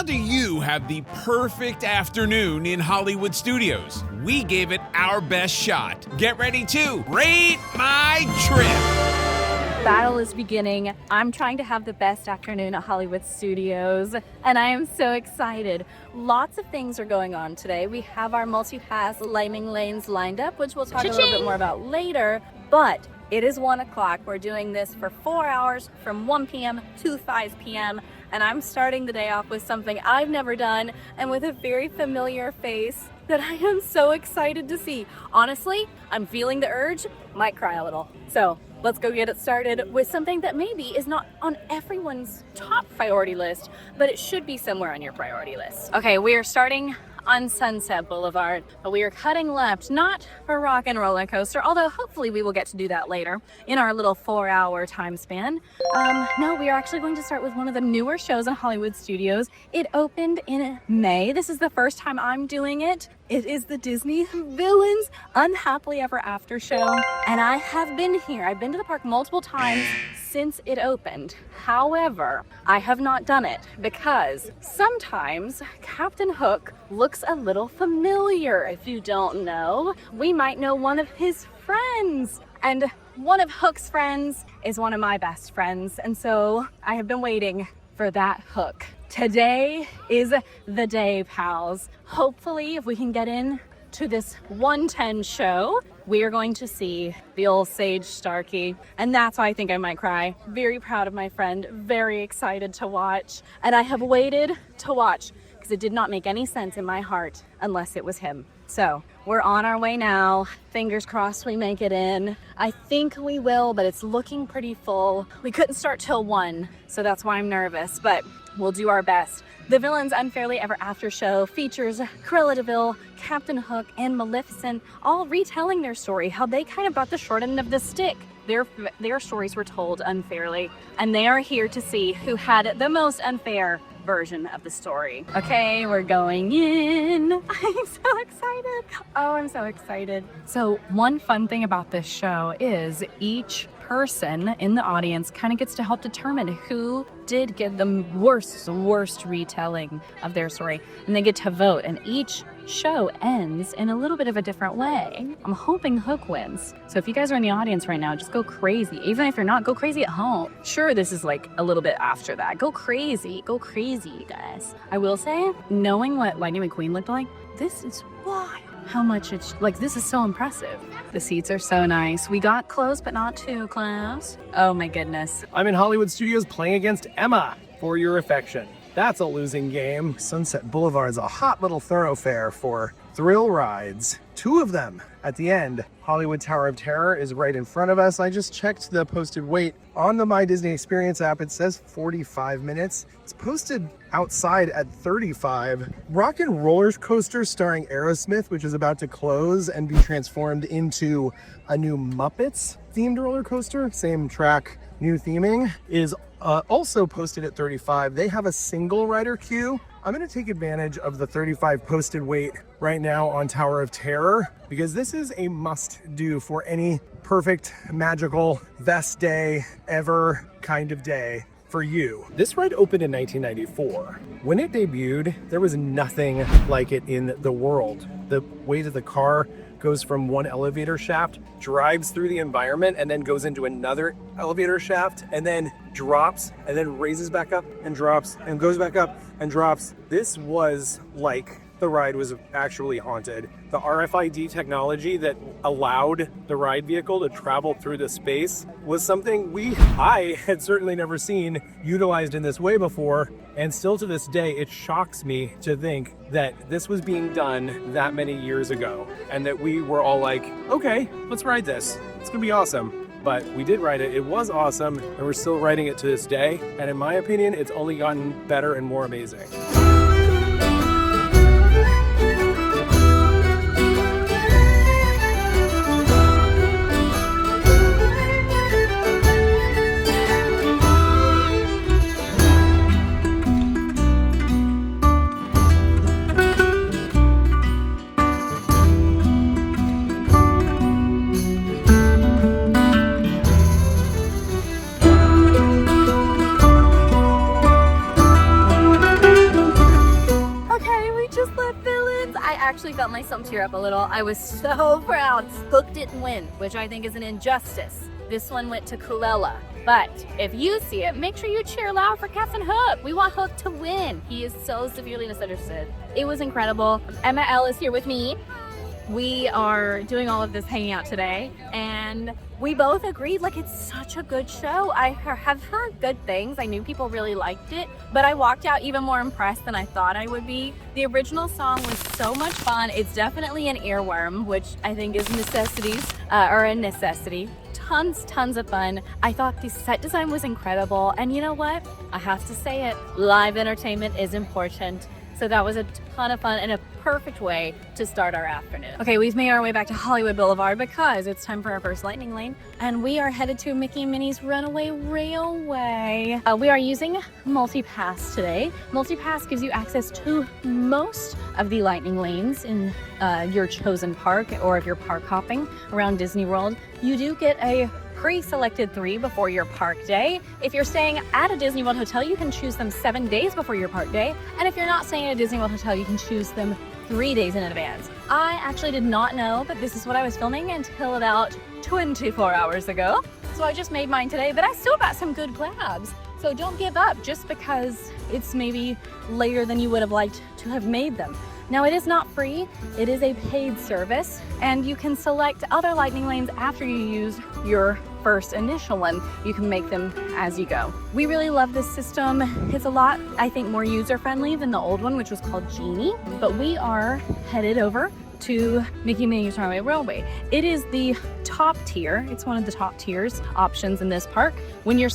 How do you have the perfect afternoon in Hollywood studios? We gave it our best shot. Get ready to rate my trip. Battle is beginning. I'm trying to have the best afternoon at Hollywood Studios, and I am so excited. Lots of things are going on today. We have our multi-pass liming lanes lined up, which we'll talk a little bit more about later, but it is 1 o'clock. We're doing this for 4 hours from 1 p.m. to 5 p.m. and I'm starting the day off with something I've never done and with a very familiar face that I am so excited to see. Honestly, I'm feeling the urge, might cry a little. So let's go get it started with something that maybe is not on everyone's top priority list, but it should be somewhere on your priority list. Okay, we are starting on Sunset Boulevard, but we are cutting left, not for Rock and Roller Coaster, although hopefully we will get to do that later in our little 4-hour time span. No, we are actually going to start with one of the newer shows in Hollywood Studios. It opened in May. This is the first time I'm doing it. It is the Disney Villains Unhappily Ever After show, and I have been here. I've been to the park multiple times since it opened. However, I have not done it because sometimes Captain Hook looks a little familiar. If you don't know, we might know one of his friends, and one of Hook's friends is one of my best friends, and so I have been waiting for that Hook. Today is the day, pals. Hopefully, if we can get in to this 1:10 show, we are going to see the old Sage Starkey, and that's why I think I might cry. Very proud of my friend, very excited to watch, and I have waited to watch because it did not make any sense in my heart unless it was him. So we're on our way now. Fingers crossed we make it in. I think we will, but it's looking pretty full. We couldn't start till 1, so that's why I'm nervous, but we'll do our best. The Villains Unfairly Ever After show features Cruella de Vil, Captain Hook, and Maleficent all retelling their story, how they kind of got the short end of the stick. Their stories were told unfairly, and they are here to see who had the most unfair version of the story. Okay, we're going in. I'm so excited. Oh, I'm so excited. So one fun thing about this show is each person in the audience kind of gets to help determine who did give the worst retelling of their story, and they get to vote, and each show ends in a little bit of a different way. I'm hoping Hook wins. So if you guys are in the audience right now, just go crazy. Even if you're not, go crazy at home. Sure, this is like a little bit after that. Go crazy, you guys. I will say, knowing what Lightning McQueen looked like, this is wild. How much it's like, this is so impressive. The seats are so nice. We got close, but not too close. Oh my goodness. I'm in Hollywood Studios playing against Emma for your affection. That's a losing game. Sunset Boulevard is a hot little thoroughfare for thrill rides. 2 of them at the end. Hollywood Tower of Terror is right in front of us. I just checked the posted wait on the My Disney Experience app. It says 45 minutes. It's posted outside at 35. Rock and Roller Coaster starring Aerosmith, which is about to close and be transformed into a new Muppets themed roller coaster. Same track, new theming, is also posted at 35. They have a single rider queue. I'm going to take advantage of the 35 posted wait right now on Tower of Terror because this is a must do for any perfect, magical, best day ever kind of day for you. This ride opened in 1994. When it debuted, there was nothing like it in the world. The way that the car goes from one elevator shaft, drives through the environment, and then goes into another elevator shaft, and then drops, and then raises back up, and drops, and goes back up, and drops. This was like the ride was actually haunted. The RFID technology that allowed the ride vehicle to travel through the space was something I had certainly never seen utilized in this way before. And still to this day, it shocks me to think that this was being done that many years ago and that we were all like, okay, let's ride this. It's gonna be awesome. But we did ride it. It was awesome, and we're still riding it to this day. And in my opinion, it's only gotten better and more amazing. actually felt myself tear up a little. I was so proud. Hook didn't win, which I think is an injustice. This one went to Cruella. But if you see it, make sure you cheer loud for Captain Hook. We want Hook to win. He is so severely misunderstood. It was incredible. Emma L is here with me. We are doing all of this hanging out today, and we both agreed like it's such a good show. I have heard good things. I knew people really liked it, but I walked out even more impressed than I thought I would be. The original song was so much fun. It's definitely an earworm, which I think is a necessity. Tons of fun. I thought the set design was incredible, and you know what? I have to say it, live entertainment is important. So that was a ton of fun and a perfect way to start our afternoon. Okay, we've made our way back to Hollywood Boulevard because it's time for our first lightning lane, and we are headed to Mickey and Minnie's Runaway Railway. We are using MultiPass today. MultiPass gives you access to most of the lightning lanes in your chosen park, or if you're park hopping around Disney World. You do get a pre-selected 3 before your park day. If you're staying at a Disney World hotel, you can choose them 7 days before your park day. And if you're not staying at a Disney World hotel, you can choose them 3 days in advance. I actually did not know that this is what I was filming until about 24 hours ago. So I just made mine today, but I still got some good grabs. So don't give up just because it's maybe later than you would have liked to have made them. Now, it is not free, it is a paid service, and you can select other lightning lanes after you use your first initial one. You can make them as you go. We really love this system. It's a lot, I think, more user-friendly than the old one, which was called Genie, but we are headed over to Mickey and Minnie's Runaway Railway. It is the top tier. It's one of the top tiers options in this park. When you're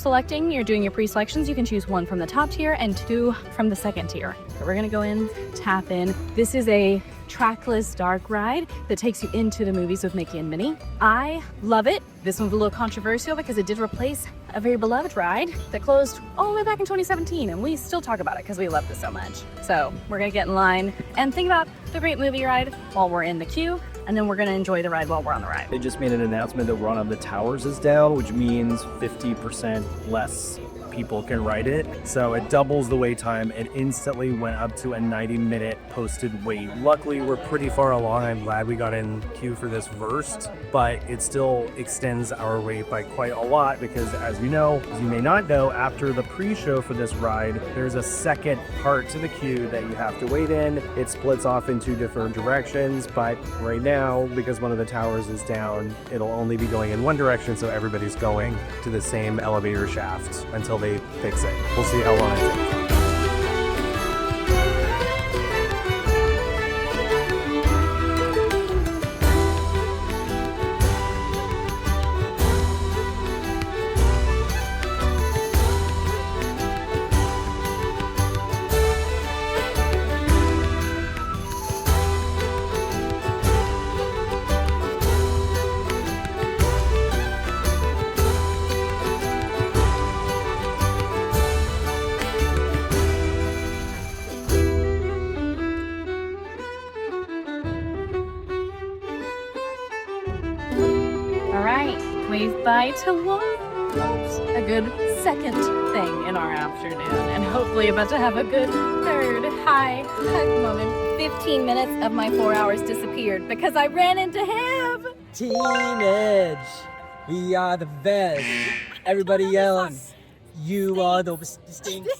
doing your pre-selections, you can choose 1 from the top tier and 2 from the second tier. So we're gonna go in, tap in. This is a trackless dark ride that takes you into the movies with Mickey and Minnie. I love it. This one's a little controversial because it did replace a very beloved ride that closed all the way back in 2017, and we still talk about it because we love this so much. So we're gonna get in line and think about the great movie ride while we're in the queue, and then we're gonna enjoy the ride while we're on the ride. They just made an announcement that Run of the Towers is down, which means 50% less people can ride it. So it doubles the wait time. It instantly went up to a 90-minute posted wait. Luckily, we're pretty far along. I'm glad we got in queue for this first, but it still extends our wait by quite a lot because, as you may not know, after the pre-show for this ride, there's a second part to the queue that you have to wait in. It splits off in 2 different directions, but right now, because one of the towers is down, it'll only be going in one direction, so everybody's going to the same elevator shaft until they fix it. We'll see how long it takes. Wave bye to Walt. A good second thing in our afternoon, and hopefully about to have a good third high hug moment. 15 minutes of my 4 hours disappeared because I ran into him. Teenage, we are the best. Everybody yelling, you are the stinks.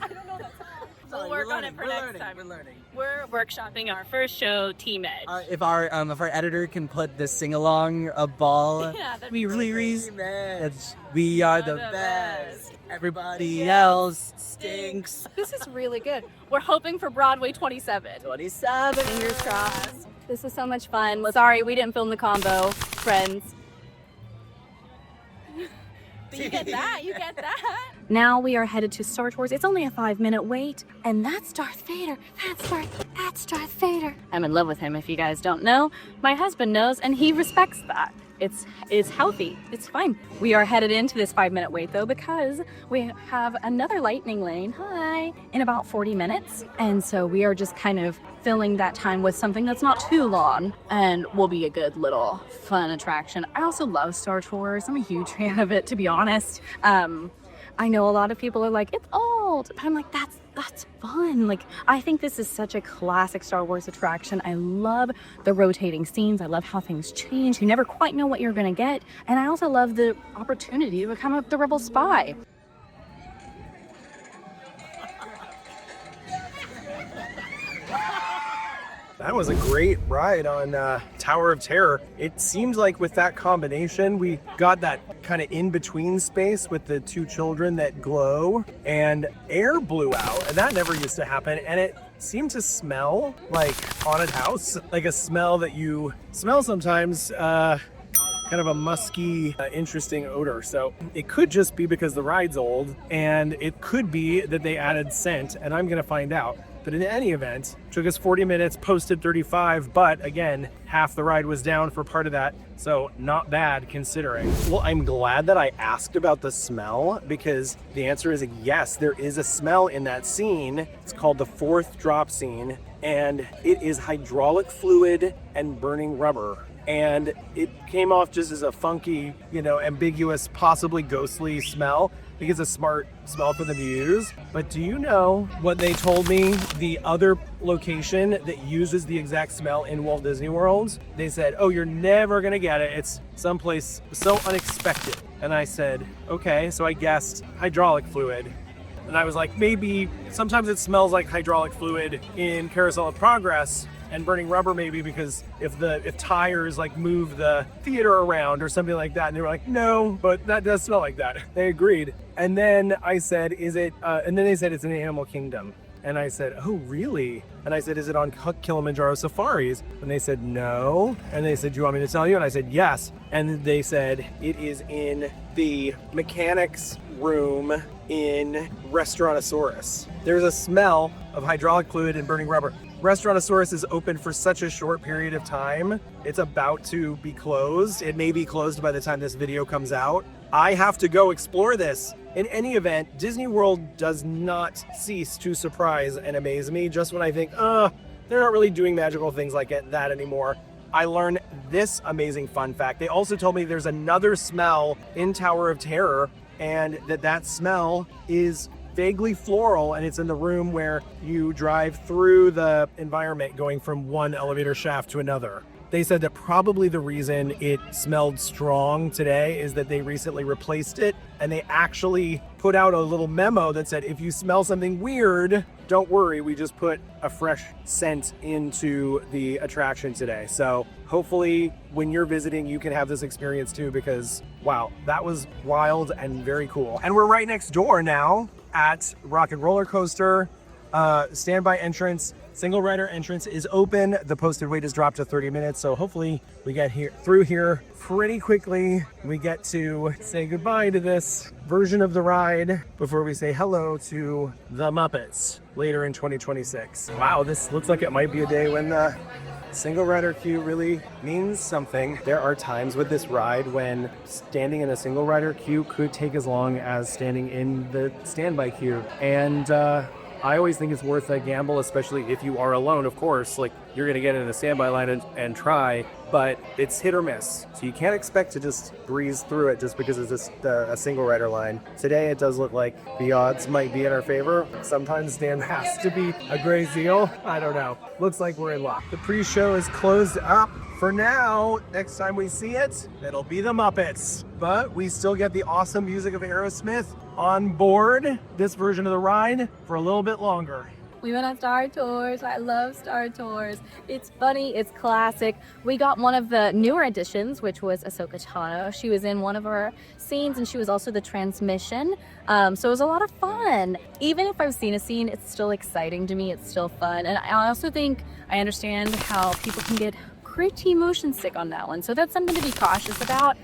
I don't know that song. We'll work on it for next time. We're learning. We're workshopping our first show, Team Edge. If our editor can put the sing-along ball, Yeah, that'd we be really Team Edge, we are the best. Everybody else stinks. This is really good. We're hoping for Broadway 27. 27. Fingers crossed. This was so much fun. Sorry, we didn't film the combo, friends. But you get that, you get that. Now we are headed to Star Tours. It's only a 5-minute wait, and that's Darth Vader. That's Darth Vader. I'm in love with him, if you guys don't know. My husband knows, and he respects that. It's healthy. It's fine. We are headed into this 5-minute wait though because we have another lightning lane, in about 40 minutes. And so we are just kind of filling that time with something that's not too long and will be a good little fun attraction. I also love Star Tours. I'm a huge fan of it, to be honest. I know a lot of people are like, it's old. But I'm like, that's that's fun. Like, I think this is such a classic Star Wars attraction. I love the rotating scenes. I love how things change. You never quite know what you're gonna get. And I also love the opportunity to become the rebel spy. That was a great ride on Tower of Terror. It seems like with that combination, we got that kind of in-between space with the two children that glow, and air blew out, and that never used to happen, and it seemed to smell like haunted house, like a smell that you smell sometimes, kind of a musky, interesting odor. So it could just be because the ride's old, and it could be that they added scent, and I'm gonna find out. But in any event, took us 40 minutes, posted 35, but again, half the ride was down for part of that, so not bad considering. Well, I'm glad that I asked about the smell, because the answer is yes, there is a smell in that scene. It's called the fourth drop scene, and it is hydraulic fluid and burning rubber. And it came off just as a funky, ambiguous, possibly ghostly smell. I think it's a smart smell for them to use. But do you know what they told me? The other location that uses the exact smell in Walt Disney World, they said, oh, you're never gonna get it. It's someplace so unexpected. And I said, okay, so I guessed hydraulic fluid. And I was like, maybe sometimes it smells like hydraulic fluid in Carousel of Progress, and burning rubber maybe because if tires like move the theater around or something like that. And they were like, no, but that does smell like that. They agreed. And then I said, is it, and then they said it's in the Animal Kingdom. And I said, oh, really? And I said, is it on Kilimanjaro Safaris? And they said, no. And they said, do you want me to tell you? And I said, yes. And they said, it is in the mechanics room in Restaurantosaurus. There's a smell of hydraulic fluid and burning rubber. Restaurantosaurus is open for such a short period of time. It's about to be closed. It may be closed by the time this video comes out. I have to go explore this. In any event, Disney World does not cease to surprise and amaze me. Just when I think, they're not really doing magical things like that anymore, I learned this amazing fun fact. They also told me there's another smell in Tower of Terror, and that smell is vaguely floral, and it's in the room where you drive through the environment going from one elevator shaft to another. They said that probably the reason it smelled strong today is that they recently replaced it, and they actually put out a little memo that said, if you smell something weird, don't worry, we just put a fresh scent into the attraction today. So hopefully when you're visiting, you can have this experience too, because wow, that was wild and very cool. And we're right next door now at Rock and Roller Coaster. Standby entrance, single rider entrance is open. The posted wait is dropped to 30 minutes. So hopefully we get through here pretty quickly. We get to say goodbye to this version of the ride before we say hello to the Muppets later in 2026. Wow, this looks like it might be a day when the single rider queue really means something. There are times with this ride when standing in a single rider queue could take as long as standing in the standby queue. And I always think it's worth a gamble, especially if you are alone, of course. Like, you're going to get in a standby line and try, but it's hit or miss. So you can't expect to just breeze through it just because it's just a single rider line. Today, it does look like the odds might be in our favor. Sometimes stand has to be a gray seal. I don't know. Looks like we're in luck. The pre-show is closed up for now. Next time we see it, it'll be the Muppets. But we still get the awesome music of Aerosmith on board this version of the ride for a little bit longer. We went on Star Tours. I love Star Tours. It's funny, it's classic. We got one of the newer additions, which was Ahsoka Tano. She was in one of our scenes, and she was also the transmission. So it was a lot of fun. Even if I've seen a scene, it's still exciting to me. It's still fun. And I also think I understand how people can get pretty motion sick on that one. So that's something to be cautious about.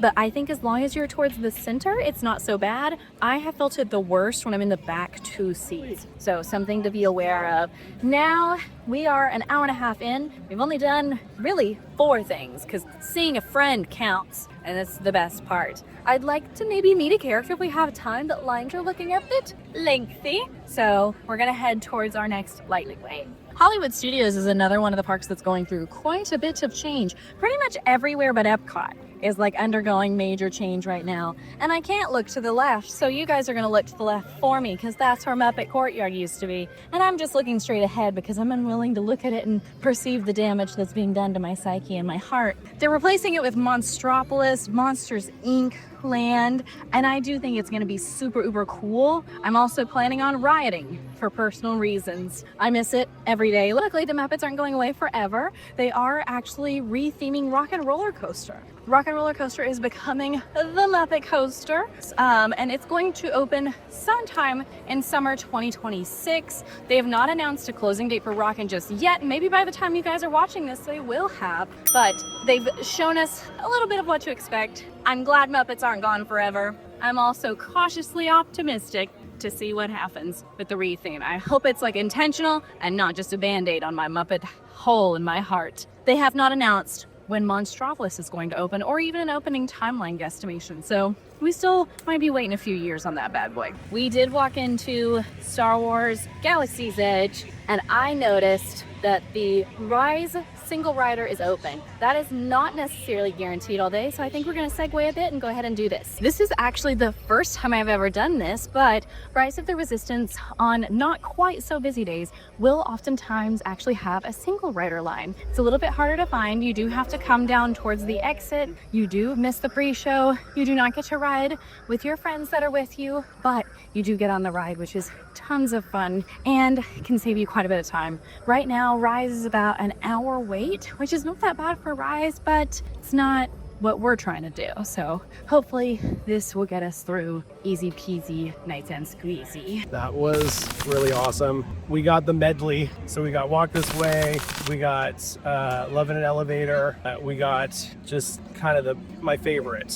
But I think as long as you're towards the center, it's not so bad. I have felt it the worst when I'm in the back two seats. So something to be aware of. Now we are an hour and a half in. We've only done really 4 things because seeing a friend counts, and that's the best part. I'd like to maybe meet a character if we have time. The lines are looking a bit lengthy, so we're gonna head towards our next lightning wave. Hollywood Studios is another one of the parks that's going through quite a bit of change. Pretty much everywhere but Epcot is like undergoing major change right now. And I can't look to the left, so you guys are gonna look to the left for me because that's where Muppet Courtyard used to be. And I'm just looking straight ahead because I'm unwilling to look at it and perceive the damage that's being done to my psyche and my heart. They're replacing it with Monstropolis, Monsters Inc. land, and I do think it's gonna be super uber cool. I'm also planning on rioting for personal reasons. I miss it every day. Luckily, the Muppets aren't going away forever. They are actually re-theming Rock and Roller Coaster. Rock and Roller Coaster is becoming the Muppet Coaster, and it's going to open sometime in summer 2026. They have not announced a closing date for Rockin' just yet. Maybe by the time you guys are watching this, they will have, but they've shown us a little bit of what to expect. I'm glad Muppets aren't gone forever. I'm also cautiously optimistic to see what happens with the retheme. I hope it's like intentional and not just a band-aid on my Muppet hole in my heart. They have not announced when Monstropolis is going to open or even an opening timeline guesstimation, so we still might be waiting a few years on that bad boy. We did walk into Star Wars Galaxy's Edge, and I noticed that the Rise single rider is open. That is not necessarily guaranteed all day, so I think we're gonna segue a bit and go ahead and do this. This is actually the first time I've ever done this, but Rise of the Resistance on not quite so busy days will oftentimes actually have a single rider line. It's a little bit harder to find. You do have to come down towards the exit. You do miss the pre-show. You do not get to ride with your friends that are with you, but you do get on the ride, which is tons of fun and can save you quite a bit of time. Right now, Rise is about an hour wait, which is not that bad for Rise, but it's not what we're trying to do. So hopefully this will get us through easy peasy, nice and squeezy. That was really awesome. We got the medley. So we got Walk This Way, we got Love in an Elevator, we got just kind of my favorite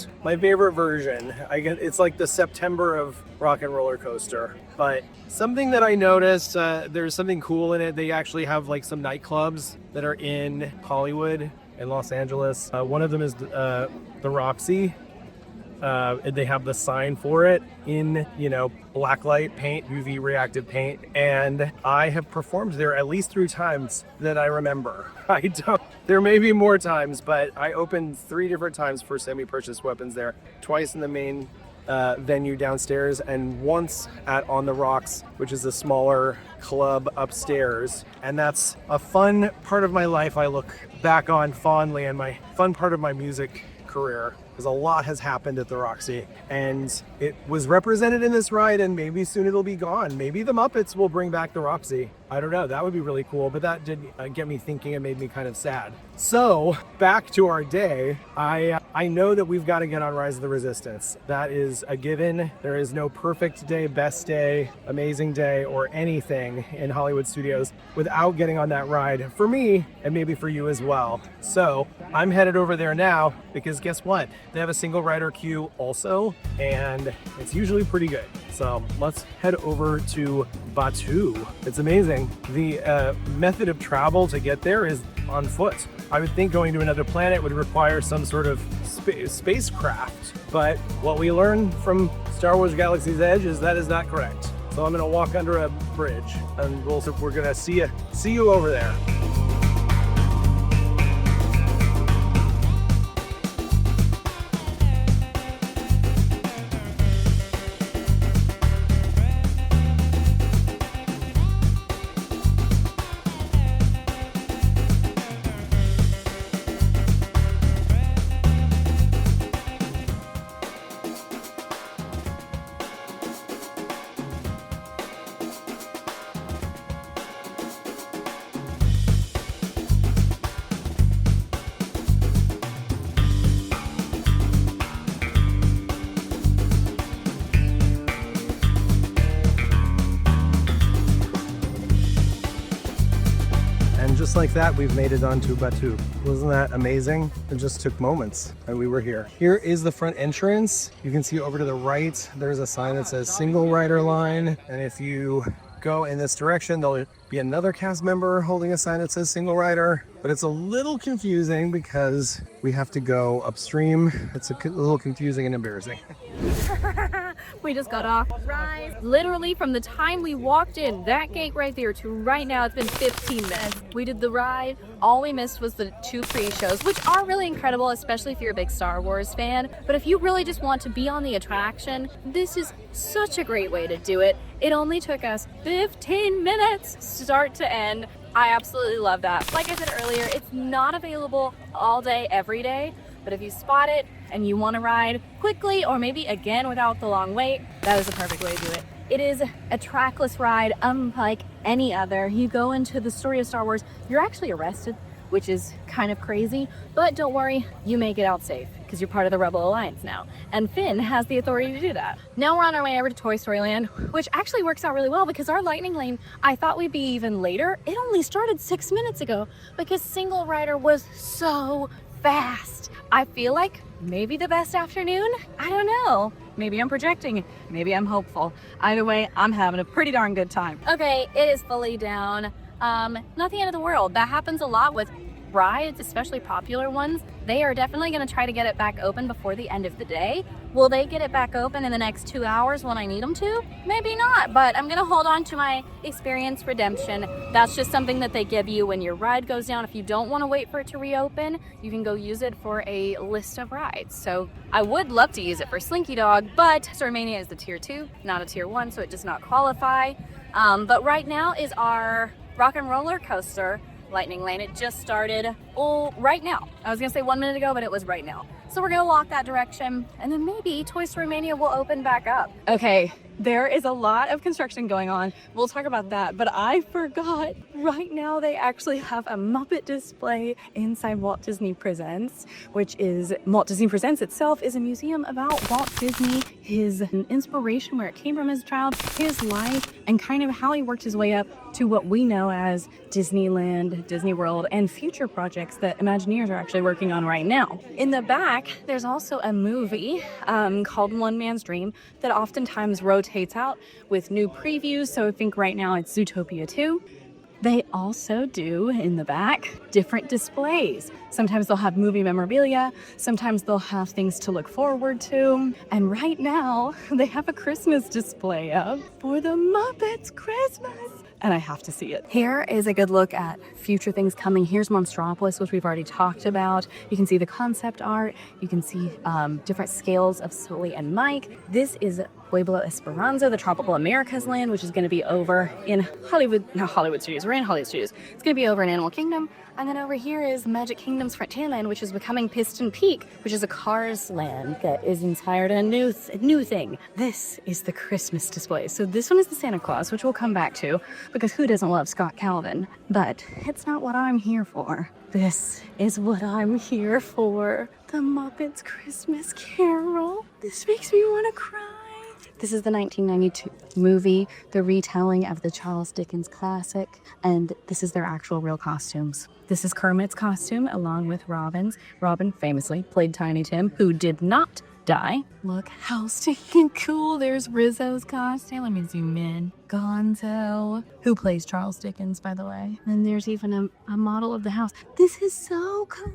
version. It's like the September of Rock and Roller Coaster. But something that I noticed, there's something cool in it. They actually have like some nightclubs that are in Hollywood in Los Angeles. One of them is the Roxy. They have the sign for it in, blacklight paint, UV reactive paint. And I have performed there at least 3 times that I remember. There may be more times, but I opened 3 different times for semi-purchased weapons there. Twice in the main venue downstairs and once at On the Rocks, which is a smaller club upstairs. And that's a fun part of my life I look back on fondly, and my fun part of my music career, because a lot has happened at the Roxy, and it was represented in this ride, and maybe soon it'll be gone. Maybe the Muppets will bring back the Roxy. I don't know, that would be really cool, but that did get me thinking and made me kind of sad. So back to our day, I know that we've got to get on Rise of the Resistance. That is a given. There is no perfect day, best day, amazing day, or anything in Hollywood Studios without getting on that ride, for me and maybe for you as well. So I'm headed over there now because guess what? They have a single rider queue also, and it's usually pretty good. So let's head over to Batuu. It's amazing. The method of travel to get there is on foot. I would think going to another planet would require some sort of spacecraft, but what we learned from Star Wars Galaxy's Edge is that is not correct. So I'm gonna walk under a bridge, and we're gonna see you over there. Just like that, we've made it onto Batuu. Wasn't that amazing? It just took moments and we were here. Here is the front entrance. You can see over to the right, there's a sign that says single rider line. And if you go in this direction, there'll be another cast member holding a sign that says single rider, but it's a little confusing because we have to go upstream. It's a little confusing and embarrassing. We just got off ride. Literally from the time we walked in that gate right there to right now, it's been 15 minutes. We did the ride. All we missed was the 2 pre-shows, which are really incredible, especially if you're a big Star Wars fan. But if you really just want to be on the attraction, this is such a great way to do it. It only took us 15 minutes start to end. I absolutely love that. Like I said earlier, it's not available all day, every day. But if you spot it and you want to ride quickly or maybe again without the long wait, that is the perfect way to do it. It is a trackless ride unlike any other. You go into the story of Star Wars, you're actually arrested, which is kind of crazy, but don't worry, you may get out safe because you're part of the Rebel Alliance now. And Finn has the authority to do that. Now we're on our way over to Toy Story Land, which actually works out really well because our lightning lane, I thought we'd be even later. It only started 6 minutes ago because single rider was so fast. I feel like maybe the best afternoon? I don't know. Maybe I'm projecting. Maybe I'm hopeful. Either way, I'm having a pretty darn good time. Okay, it is fully down. Not the end of the world. That happens a lot with rides, especially popular ones. They are definitely going to try to get it back open before the end of the day. Will they get it back open in the next 2 hours when I need them to? Maybe not, but I'm going to hold on to my experience redemption. That's just something that they give you when your ride goes down. If you don't want to wait for it to reopen, you can go use it for a list of rides. So I would love to use it for Slinky Dog, but Story Mania is the tier 2, not a tier 1, so it does not qualify. But right now is our Rock and Roller Coaster lightning lane. It just started right now. I was gonna say 1 minute ago, but it was right now. So we're gonna walk that direction and then maybe Toy Story Mania will open back up. Okay, there is a lot of construction going on. We'll talk about that, but I forgot. Right now they actually have a Muppet display inside Walt Disney Presents, which is, Walt Disney Presents itself is a museum about Walt Disney, his inspiration, where it came from as a child, his life, and kind of how he worked his way up to what we know as Disneyland, Disney World, and future projects that Imagineers are actually working on right now. In the back, there's also a movie called One Man's Dream that oftentimes rotates out with new previews. So I think right now it's Zootopia 2. They also do, in the back, different displays. Sometimes they'll have movie memorabilia, sometimes they'll have things to look forward to. And right now, they have a Christmas display up for the Muppets Christmas. And I have to see it. Here is a good look at future things coming. Here's Monstropolis, which we've already talked about. You can see the concept art. You can see different scales of Sully and Mike. This is Pueblo Esperanza, the Tropical Americas land, which is going to be over in Hollywood Studios. We're in Hollywood Studios. It's going to be over in Animal Kingdom. And then over here is Magic Kingdom's Frontierland, which is becoming Piston Peak, which is a Cars land that is inspired a new thing. This is the Christmas display. So this one is the Santa Claus, which we'll come back to, because who doesn't love Scott Calvin? But it's not what I'm here for. This is what I'm here for. The Muppets Christmas Carol. This makes me want to cry. This is the 1992 movie, the retelling of the Charles Dickens classic, and this is their actual real costumes. This is Kermit's costume along with Robin's. Robin famously played Tiny Tim, who did not die. Look how stinking cool. There's Rizzo's costume. Let me zoom in. Gonzo, who plays Charles Dickens, by the way. And there's even a model of the house. This is so cool.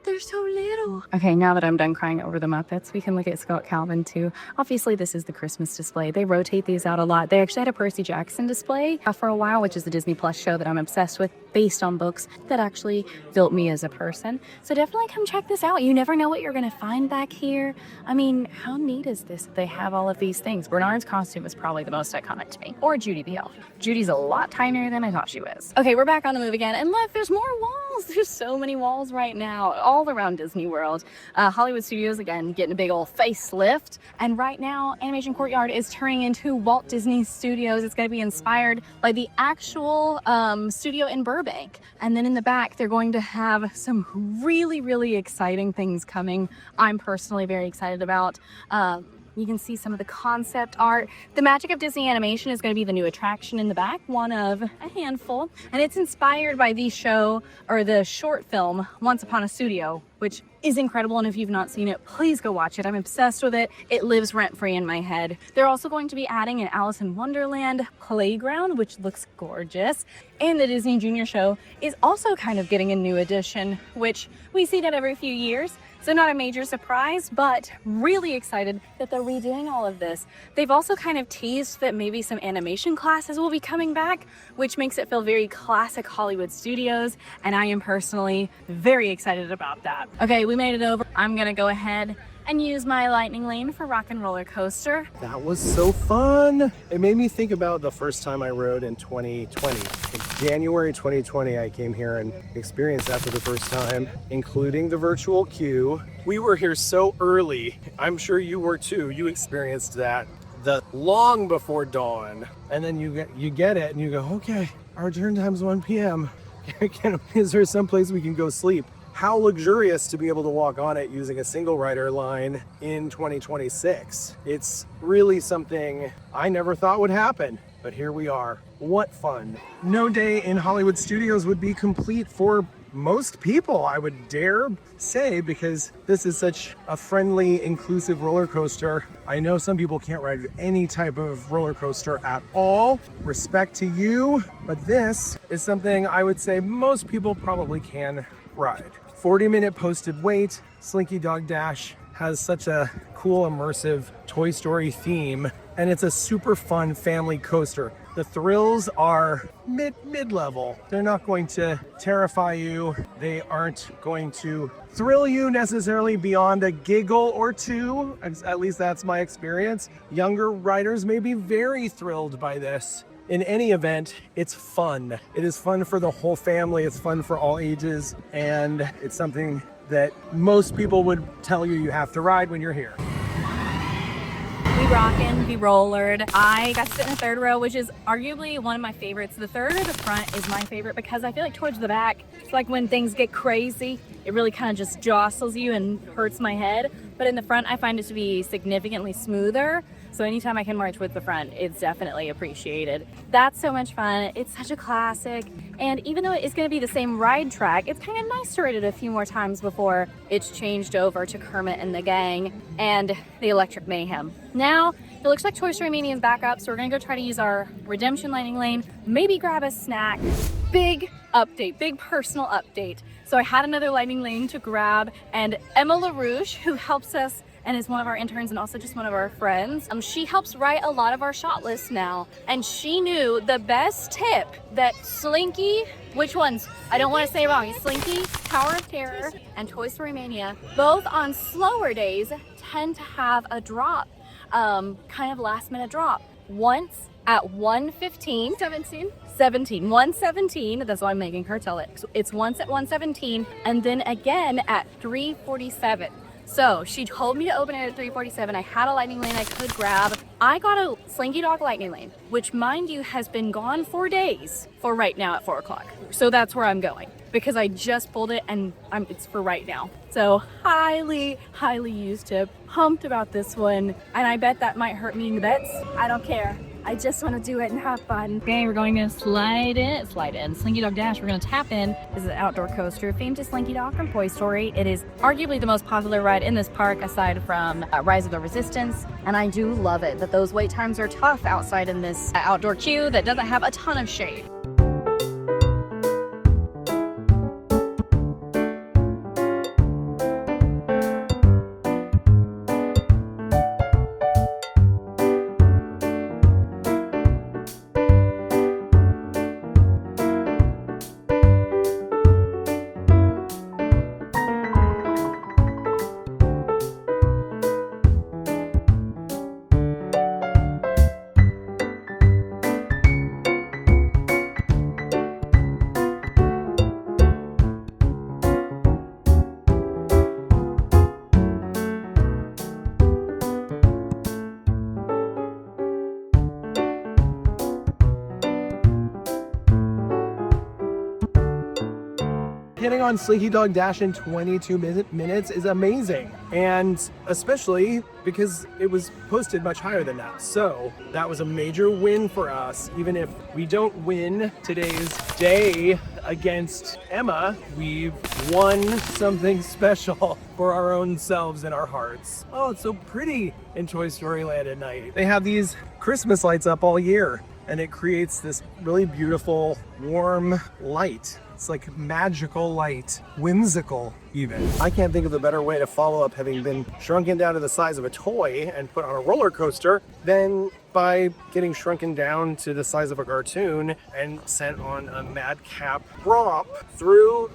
They're so little. Okay, now that I'm done crying over the Muppets, we can look at Scott Calvin too. Obviously, this is the Christmas display. They rotate these out a lot. They actually had a Percy Jackson display for a while, which is the Disney Plus show that I'm obsessed with, based on books that actually built me as a person. So definitely come check this out. You never know what you're gonna find back here. I mean, how neat is this? They have all of these things. Bernard's costume is probably the most iconic to me. Or Judy the elf. Judy's a lot tinier than I thought she was. Okay, we're back on the move again. And look, there's more walls. There's so many walls right now, all around Disney World. Hollywood Studios, again, getting a big old facelift. And right now, Animation Courtyard is turning into Walt Disney Studios. It's gonna be inspired by the actual studio in Burbank. And then in the back, they're going to have some really, really exciting things coming. I'm personally very excited about. You can see some of the concept art. The Magic of Disney Animation is going to be the new attraction in the back, one of a handful. And it's inspired by the show, or the short film, Once Upon a Studio, which is incredible. And if you've not seen it, please go watch it. I'm obsessed with it. It lives rent-free in my head. They're also going to be adding an Alice in Wonderland playground, which looks gorgeous. And the Disney Junior show is also kind of getting a new addition, which we see that every few years. So not a major surprise, but really excited that they're redoing all of this. They've also kind of teased that maybe some animation classes will be coming back, which makes it feel very classic Hollywood Studios, and I am personally very excited about that. Okay, we made it over. I'm gonna go ahead and use my lightning lane for Rock and Roller Coaster. That was so fun. It made me think about the first time I rode in 2020. In January 2020, I came here and experienced that for the first time, including the virtual queue. We were here so early. I'm sure you were too. You experienced that long before dawn. And then you get it and you go, okay, our turn time's 1 p.m. Is there some place we can go sleep? How luxurious to be able to walk on it using a single rider line in 2026. It's really something I never thought would happen, but here we are. What fun. No day in Hollywood Studios would be complete for most people, I would dare say, because this is such a friendly, inclusive roller coaster. I know some people can't ride any type of roller coaster at all. Respect to you, but this is something I would say most people probably can ride. 40-minute posted wait. Slinky Dog Dash has such a cool, immersive Toy Story theme, and it's a super fun family coaster. The thrills are mid-level. They're not going to terrify you. They aren't going to thrill you necessarily beyond a giggle or two. At least that's my experience. Younger riders may be very thrilled by this. In any event, it's fun. It is fun for the whole family. It's fun for all ages. And it's something that most people would tell you you have to ride when you're here. We rockin', we rollered. I got to sit in the third row, which is arguably one of my favorites. The third or the front is my favorite because I feel like towards the back, it's like when things get crazy, it really kind of just jostles you and hurts my head. But in the front, I find it to be significantly smoother. So anytime I can march with the front, it's definitely appreciated. That's so much fun. It's such a classic. And even though it's gonna be the same ride track, it's kind of nice to ride it a few more times before it's changed over to Kermit and the Gang and the Electric Mayhem. Now, it looks like Toy Story Mania is back up, so we're gonna go try to use our Redemption Lightning Lane, maybe grab a snack. Big update, big personal update. So I had another lightning lane to grab, and Emma LaRouche, who helps us and is one of our interns and also just one of our friends. She helps write a lot of our shot lists now. And she knew the best tip that Slinky, which ones? I don't want to say it wrong. Slinky, Tower of Terror, and Toy Story Mania, both on slower days tend to have a drop, kind of last minute drop. Once at 1:15, 1:17, that's why I'm making her tell it. So it's once at 1:17 and then again at 3:47. So she told me to open it at 3:47. I had a lightning lane I could grab. I got a Slinky Dog lightning lane, which mind you has been gone for days for right now at 4 o'clock. So that's where I'm going because I just pulled it and it's for right now. So highly used tip. Pumped about this one. And I bet that might hurt me in the bets. I don't care. I just want to do it and have fun. Okay, we're going to slide in. Slinky Dog Dash, we're going to tap in. This is an outdoor coaster famed to Slinky Dog from Toy Story. It is arguably the most popular ride in this park aside from Rise of the Resistance. And I do love it that those wait times are tough outside in this outdoor queue that doesn't have a ton of shade. getting on Slinky Dog Dash in 22 minutes is amazing. And especially because it was posted much higher than that. So that was a major win for us. Even if we don't win today's day against Emma, we've won something special for our own selves and our hearts. Oh, it's so pretty in Toy Story Land at night. They have these Christmas lights up all year, and it creates this really beautiful, warm light. It's like magical light, whimsical even. I can't think of a better way to follow up having been shrunken down to the size of a toy and put on a roller coaster than by getting shrunken down to the size of a cartoon and sent on a madcap romp through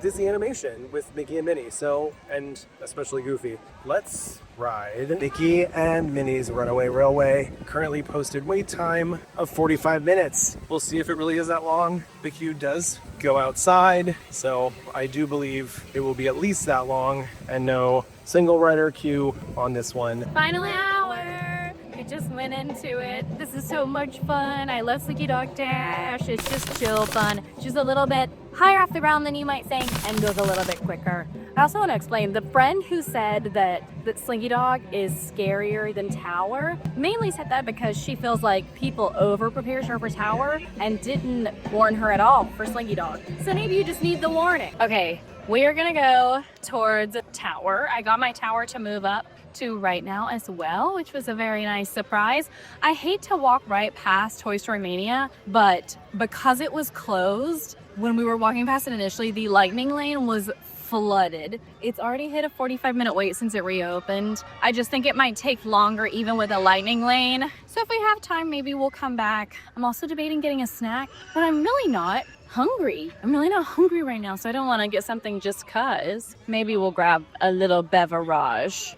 Disney animation with Mickey and Minnie. So, and especially Goofy. Let's ride Mickey and Minnie's Runaway Railway. Currently posted wait time of 45 minutes. We'll see if it really is that long. The queue does go outside, so I do believe it will be at least that long, and no single rider queue on this one. Final hour! We just went into it. This is so much fun. I love Slinky Dog Dash. It's just chill fun. Just a little bit higher off the ground than you might think, and goes a little bit quicker. I also want to explain, the friend who said that Slinky Dog is scarier than Tower mainly said that because she feels like people over-prepared her for Tower and didn't warn her at all for Slinky Dog. So maybe you just need the warning. Okay, we are gonna go towards Tower. I got my Tower to move up to right now as well, which was a very nice surprise. I hate to walk right past Toy Story Mania, but because it was closed, when we were walking past it initially, the lightning lane was flooded. It's already hit a 45-minute wait since it reopened. I just think it might take longer even with a lightning lane. So if we have time, maybe we'll come back. I'm also debating getting a snack, but I'm really not hungry. I'm really not hungry right now, so I don't want to get something just cause. Maybe we'll grab a little beverage.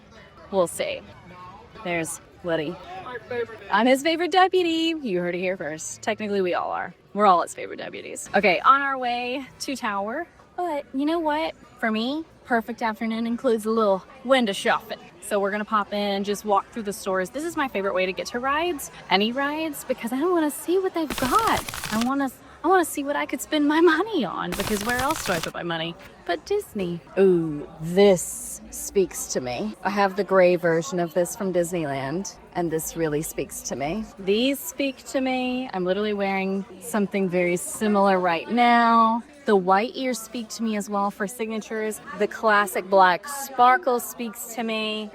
We'll see. There's Woody. I'm his favorite deputy. You heard it here first. Technically, we all are. We're all his favorite deputies. Okay, on our way to Tower. But you know what? For me, perfect afternoon includes a little window shopping. So we're gonna pop in and just walk through the stores. This is my favorite way to get to rides, any rides, because I don't wanna see what they've got. I wanna see what I could spend my money on, because where else do I put my money but Disney? Ooh, this speaks to me. I have the gray version of this from Disneyland, and this really speaks to me. These speak to me. I'm literally wearing something very similar right now. The white ears speak to me as well for signatures. The classic black sparkle speaks to me.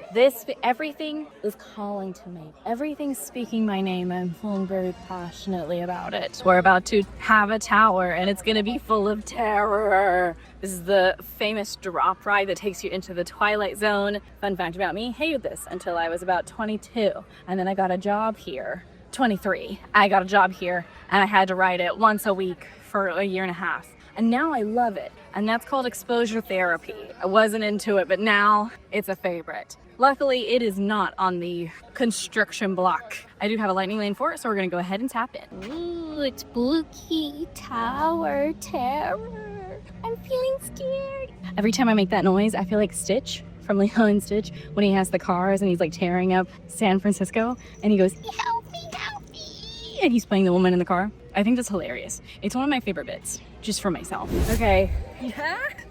Everything is calling to me. Everything's speaking my name. I'm feeling very passionately about it. We're about to have a tower, and it's gonna be full of terror. This is the famous drop ride that takes you into the Twilight Zone. Fun fact about me, hated this until I was about 22. And then I got a job here. 23. I got a job here, and I had to ride it once a week for a year and a half. And now I love it. And that's called exposure therapy. I wasn't into it, but now it's a favorite. Luckily, it is not on the construction block. I do have a lightning lane for it, so we're gonna go ahead and tap in. Ooh, it's spooky tower terror. I'm feeling scared. Every time I make that noise, I feel like Stitch from Lilo and Stitch when he has the cars and he's like tearing up San Francisco and he goes, help me, and he's playing the woman in the car. I think that's hilarious. It's one of my favorite bits, just for myself. Okay,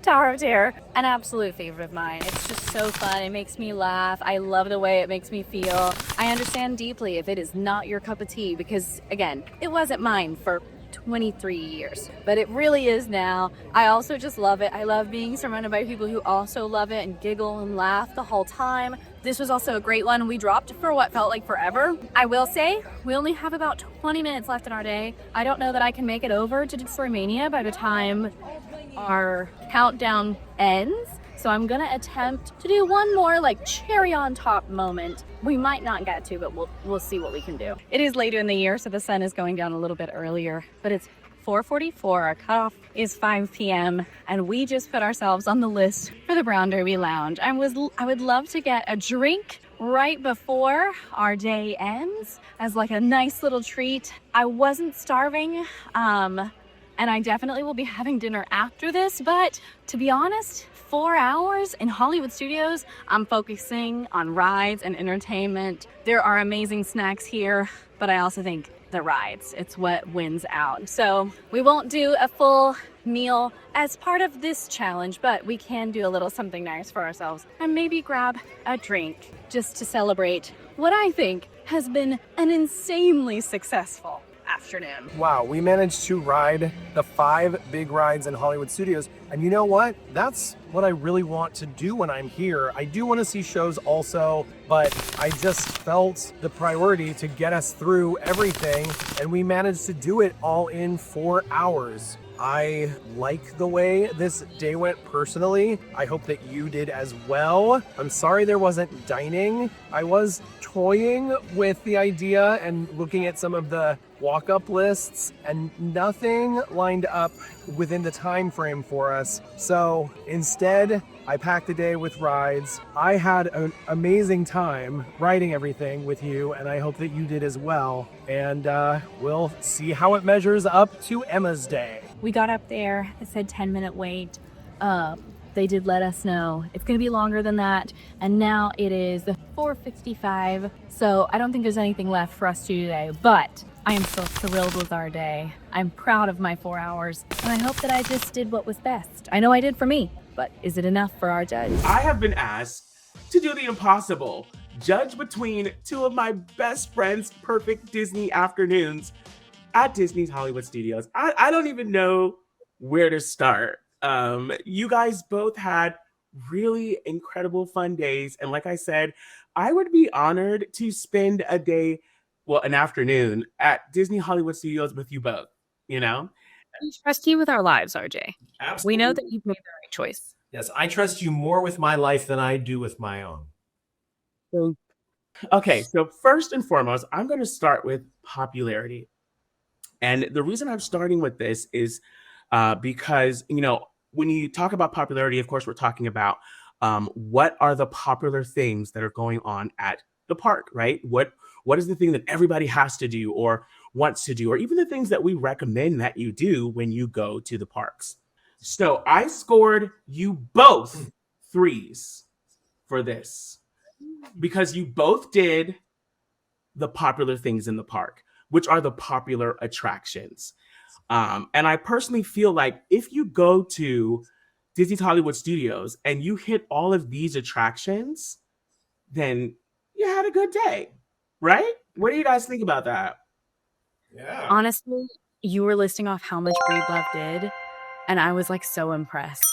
Tower of Terror, an absolute favorite of mine. It's just so fun. It makes me laugh. I love the way it makes me feel. I understand deeply if it is not your cup of tea because, again, it wasn't mine for 23 years, but it really is now. I also just love it. I love being surrounded by people who also love it and giggle and laugh the whole time. This was also a great one. We dropped for what felt like forever. I will say we only have about 20 minutes left in our day. I don't know that I can make it over to Toy Mania by the time our countdown ends. So I'm gonna attempt to do one more like cherry on top moment. We might not get to, but we'll see what we can do. It is later in the year, so the sun is going down a little bit earlier, but it's 4:44. Our cutoff is 5 p.m. and we just put ourselves on the list for the Brown Derby Lounge. I would love to get a drink right before our day ends as like a nice little treat. I wasn't starving, and I definitely will be having dinner after this, but to be honest, 4 hours in Hollywood Studios, I'm focusing on rides and entertainment. There are amazing snacks here, but I also think the rides. It's what wins out. So we won't do a full meal as part of this challenge, but we can do a little something nice for ourselves and maybe grab a drink just to celebrate what I think has been an insanely successful afternoon. Wow, we managed to ride the 5 big rides in Hollywood Studios. And you know what? That's what I really want to do when I'm here. I do want to see shows also, but I just felt the priority to get us through everything, and we managed to do it all in 4 hours. I like the way this day went personally. I hope that you did as well. I'm sorry there wasn't dining. I was toying with the idea and looking at some of the walk-up lists, and nothing lined up within the time frame for us. So instead, I packed a day with rides. I had an amazing time riding everything with you, and I hope that you did as well. And we'll see how it measures up to Emma's day. We got up there, it said 10-minute wait. They did let us know it's gonna be longer than that. And now it is 4:55. So I don't think there's anything left for us to do today, but I am so thrilled with our day. I'm proud of my 4 hours, and I hope that I just did what was best. I know I did for me, but is it enough for our judge? I have been asked to do the impossible, judge between two of my best friends' perfect Disney afternoons at Disney's Hollywood Studios. I don't even know where to start. You guys both had really incredible fun days. And like I said, I would be honored to spend a day, well, an afternoon at Disney Hollywood Studios with you both, you know? We trust you with our lives, RJ. Absolutely. We know that you've made the right choice. Yes, I trust you more with my life than I do with my own. Okay, so first and foremost, I'm going to start with popularity. And the reason I'm starting with this is because, you know, when you talk about popularity, of course, we're talking about what are the popular things that are going on at the park, right? What is the thing that everybody has to do or wants to do, or even the things that we recommend that you do when you go to the parks? So I scored you both 3s for this because you both did the popular things in the park, which are the popular attractions. And I personally feel like if you go to Disney's Hollywood Studios and you hit all of these attractions, then you had a good day, right? What do you guys think about that? Yeah. Honestly, you were listing off how much Breedlove did, and I was like so impressed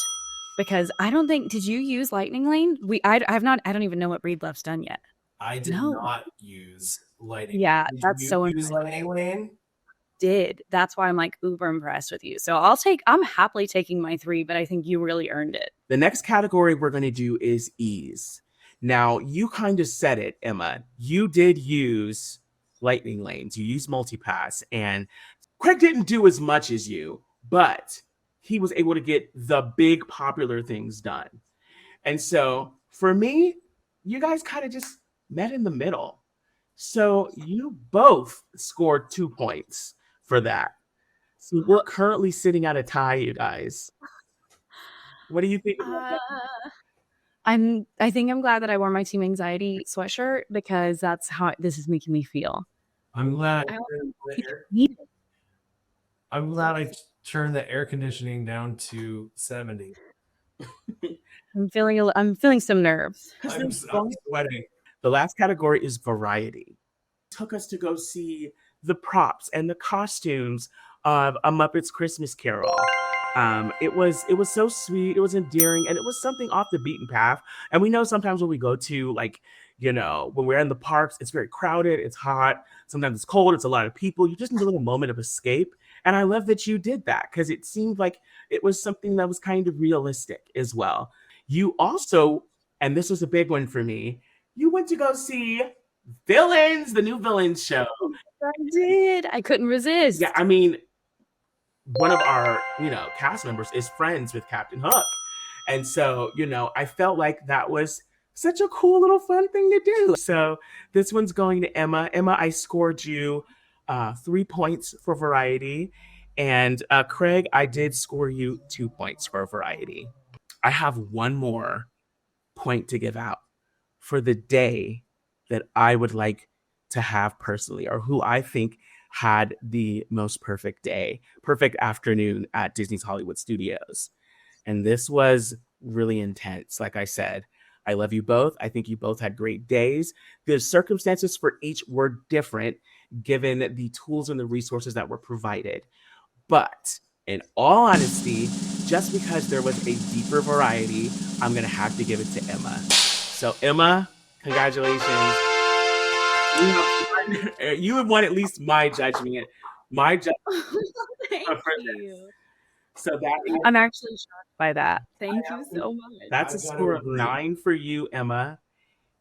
because I don't think, did you use Lightning Lane? I don't even know what Breedlove's done yet. I did not use Lightning. Yeah, Did that's you so use impressive. Lightning Lane? Did. That's why I'm like uber impressed with you. So I'm happily taking my 3, but I think you really earned it. The next category we're going to do is ease. Now, you kind of said it, Emma. You did use Lightning Lanes. You used Multipass, and Craig didn't do as much as you, but he was able to get the big popular things done. And so for me, you guys kind of just met in the middle. So you both scored 2 points for that. So we're currently sitting at a tie, you guys. What do you think about that? I think I'm glad that I wore my Team Anxiety sweatshirt because that's how this is making me feel. I'm glad. I I turned the air conditioning down to 70. I'm feeling some nerves. I'm sweating. The last category is variety. Took us to go see the props and the costumes of A Muppet's Christmas Carol. It was so sweet, it was endearing, and it was something off the beaten path. And we know sometimes when we go to, like, you know, when we're in the parks, it's very crowded, it's hot, sometimes it's cold, it's a lot of people. You just need a little moment of escape. And I love that you did that because it seemed like it was something that was kind of realistic as well. You also, and this was a big one for me, you went to go see Villains, the new Villains show. I did. I couldn't resist. Yeah, I mean, one of our, you know, cast members is friends with Captain Hook. And so, you know, I felt like that was such a cool little fun thing to do. So this one's going to Emma. Emma, I scored you 3 points for variety. And Craig, I did score you 2 points for variety. I have one more point to give out for the day that I would like to have personally, or who I think had the most perfect afternoon at Disney's Hollywood Studios. And this was really intense. Like I said, I love you both. I think you both had great days. The circumstances for each were different given the tools and the resources that were provided. But in all honesty, just because there was a deeper variety, I'm going to have to give it to Emma. So Emma, congratulations. You have won at least my judgment. Thank you. So that is, I'm actually shocked by that. Thank you so much. that's a score of 9 for you, Emma.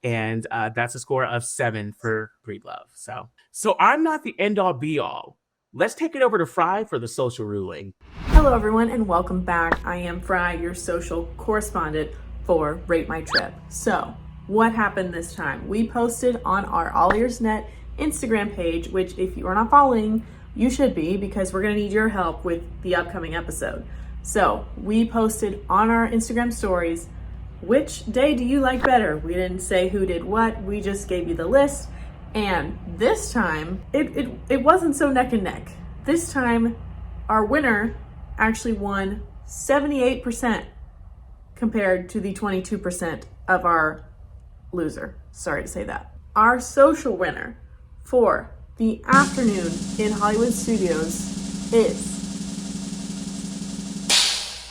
And that's a score of 7 for Breedlove. So I'm not the end all be all. Let's take it over to Fry for the social ruling. Hello everyone and welcome back. I am Fry, your social correspondent for Rate My Trip. So what happened this time? We posted on our AllEars.net Instagram page, which if you are not following, you should be, because we're gonna need your help with the upcoming episode. So we posted on our Instagram stories, which day do you like better? We didn't say who did what, we just gave you the list. And this time, it wasn't so neck and neck. This time, our winner actually won 78% compared to the 22% of our loser. Sorry to say that. Our social winner for the afternoon in Hollywood Studios is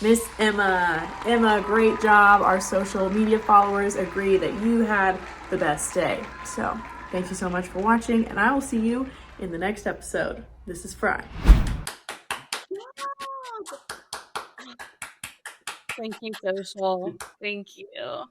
Miss Emma. Emma, great job. Our social media followers agree that you had the best day. So thank you so much for watching, and I will see you in the next episode. This is Fry. Thank you, social. Thank you.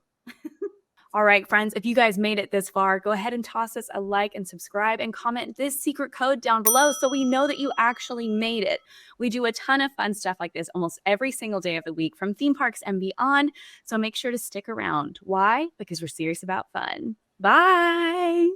All right, friends, if you guys made it this far, go ahead and toss us a like and subscribe and comment this secret code down below so we know that you actually made it. We do a ton of fun stuff like this almost every single day of the week from theme parks and beyond. So make sure to stick around. Why? Because we're serious about fun. Bye.